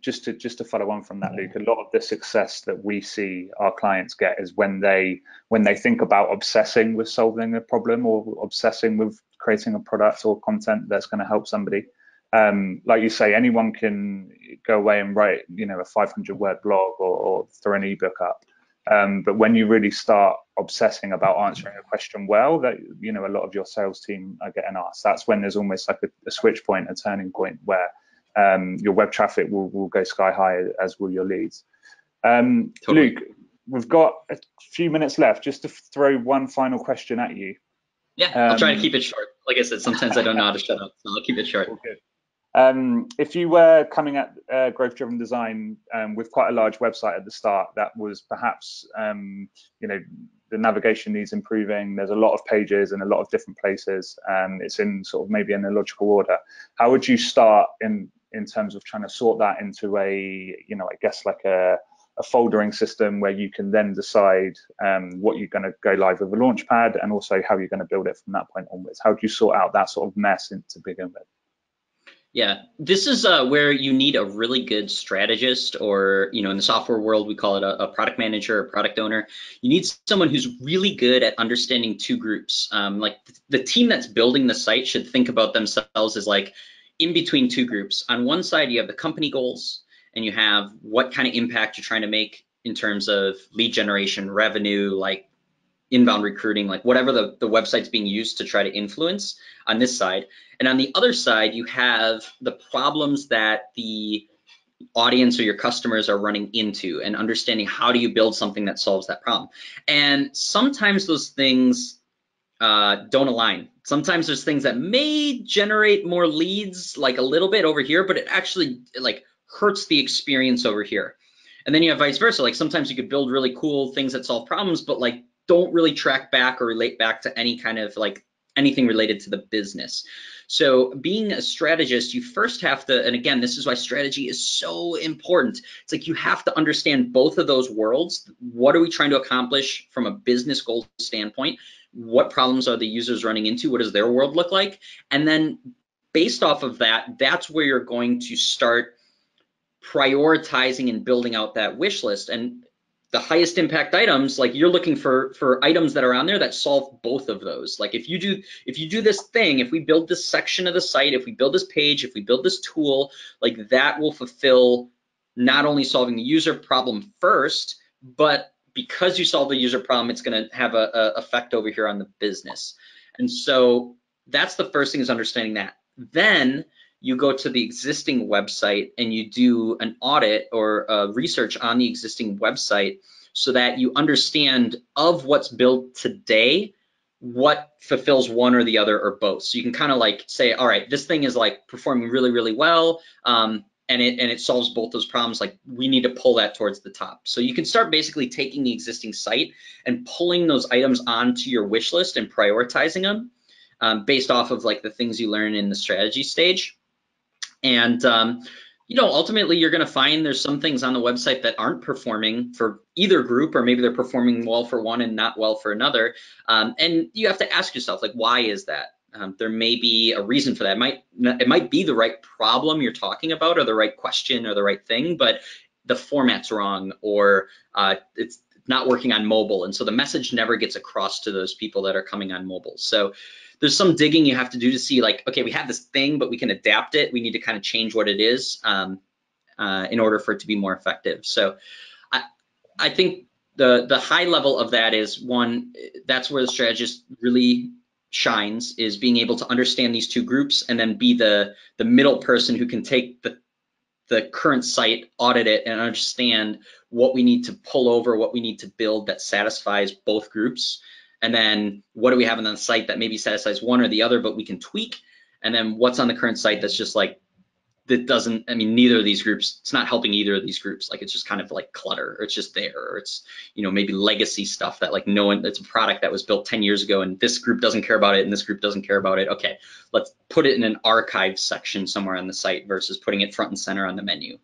just to follow on from that, Luke, a lot of the success that we see our clients get is when they think about obsessing with solving a problem, or obsessing with creating a product or content that's going to help somebody. Like you say, anyone can go away and write, a 500-word blog or throw an ebook up. But when you really start obsessing about answering a question well, that a lot of your sales team are getting asked, that's when there's almost like a switch point, a turning point, where your web traffic will go sky high, as will your leads. Totally. Luke, we've got a few minutes left, just to throw one final question at you. Yeah, I'll try to keep it short. Like I said, sometimes I don't know how to shut up, so I'll keep it short. Good. If you were coming at growth-driven design with quite a large website at the start, that was perhaps, the navigation needs improving. There's a lot of pages in a lot of different places. It's in sort of maybe in a logical order. How would you start in terms of trying to sort that into I guess like a foldering system, where you can then decide what you're going to go live with a Launchpad, and also how you're going to build it from that point onwards? How do you sort out that sort of mess to begin with? Yeah, this is where you need a really good strategist, or, in the software world, we call it a product manager or product owner. You need someone who's really good at understanding 2 groups. Like the team that's building the site should think about themselves as like in between 2 groups. On one side, you have the company goals, and you have what kind of impact you're trying to make in terms of lead generation, revenue, like inbound recruiting, like whatever the website's being used to try to influence on this side. And on the other side, you have the problems that the audience or your customers are running into, and understanding how do you build something that solves that problem. And sometimes those things don't align. Sometimes there's things that may generate more leads, like a little bit over here, but it actually like hurts the experience over here. And then you have vice versa. Like sometimes you could build really cool things that solve problems, but like don't really track back or relate back to any kind of like anything related to the business. So being a strategist, you first have to, and again, this is why strategy is so important. It's like you have to understand both of those worlds. What are we trying to accomplish from a business goal standpoint? what problems are the users running into? What does their world look like? And then based off of that, that's where you're going to start prioritizing and building out that wish list. And the highest impact items, like you're looking for items that are on there that solve both of those. Like if you do this thing, if we build this section of the site, if we build this page, if we build this tool, like that will fulfill not only solving the user problem first, but because you solve the user problem, it's going to have a effect over here on the business. And so that's the first thing, is understanding that. Then you go to the existing website and you do an audit or research on the existing website so that you understand of what's built today, what fulfills one or the other or both. So you can kind of like say, all right, this thing is like performing really, really well. And it solves both those problems. Like we need to pull that towards the top. So you can start basically taking the existing site and pulling those items onto your wish list and prioritizing them based off of like the things you learn in the strategy stage. And ultimately you're going to find there's some things on the website that aren't performing for either group, or maybe they're performing well for one and not well for another. And you have to ask yourself, like, why is that? There may be a reason for that. It might be the right problem you're talking about, or the right question, or the right thing, but the format's wrong, or it's not working on mobile. And so the message never gets across to those people that are coming on mobile. So there's some digging you have to do to see, like, okay, we have this thing, but we can adapt it. We need to kind of change what it is in order for it to be more effective. So I think the high level of that is, one, that's where the strategist really shines, is being able to understand these two groups and then be the middle person who can take the current site, audit it, and understand what we need to pull over, what we need to build that satisfies both groups. And then what do we have on the site that maybe satisfies one or the other, but we can tweak? And then what's on the current site that's just like, that doesn't, I mean, neither of these groups, it's not helping either of these groups. Like, it's just kind of like clutter, or it's just there, or it's, maybe legacy stuff that like no one, it's a product that was built 10 years ago and this group doesn't care about it and this group doesn't care about it. Okay, let's put it in an archive section somewhere on the site versus putting it front and center on the menu.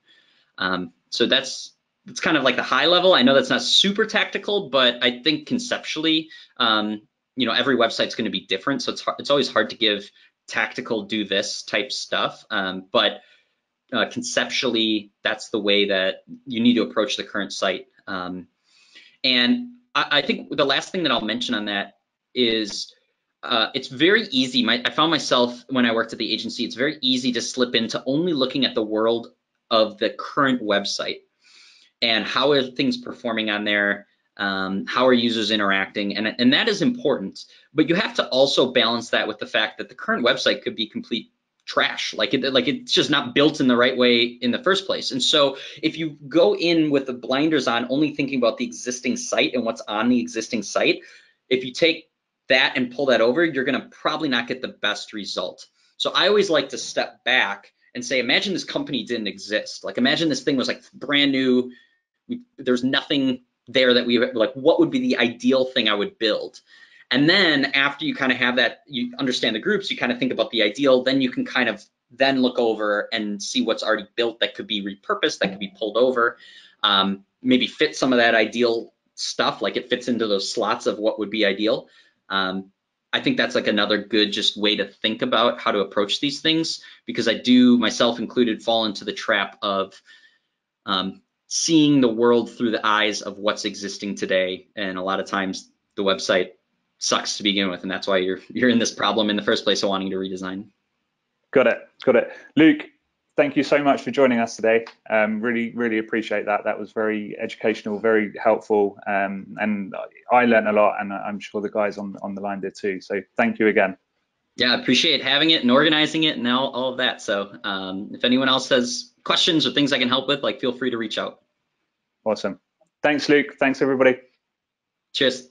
So that's kind of like the high level. I know that's not super tactical, but I think conceptually, every website's going to be different. So it's always hard to give tactical do this type stuff. But conceptually, that's the way that you need to approach the current site. And I think the last thing that I'll mention on that is it's very easy. I found myself when I worked at the agency, it's very easy to slip into only looking at the world of the current website and how are things performing on there, how are users interacting, and that is important. But you have to also balance that with the fact that the current website could be complete trash, like it's just not built in the right way in the first place. And so if you go in with the blinders on, only thinking about the existing site and what's on the existing site, if you take that and pull that over, you're going to probably not get the best result. So I always like to step back and say, imagine this company didn't exist. Like, imagine this thing was like brand new. There's nothing there that we like. What would be the ideal thing I would build? And then after you kind of have that, you understand the groups, you kind of think about the ideal, then you can kind of then look over and see what's already built that could be repurposed, that could be pulled over, maybe fit some of that ideal stuff, like it fits into those slots of what would be ideal. I think that's like another good just way to think about how to approach these things, because I do, myself included, fall into the trap of seeing the world through the eyes of what's existing today. And a lot of times the website sucks to begin with, and that's why you're in this problem in the first place of wanting to redesign. Got it. Luke, thank you so much for joining us today. Really appreciate that. That was very educational, very helpful, and I learned a lot, and I'm sure the guys on the line did too. So thank you again. Yeah, I appreciate having it and organizing it and all of that. So if anyone else has questions or things I can help with, like, feel free to reach out. Awesome. Thanks, Luke. Thanks, everybody. Cheers.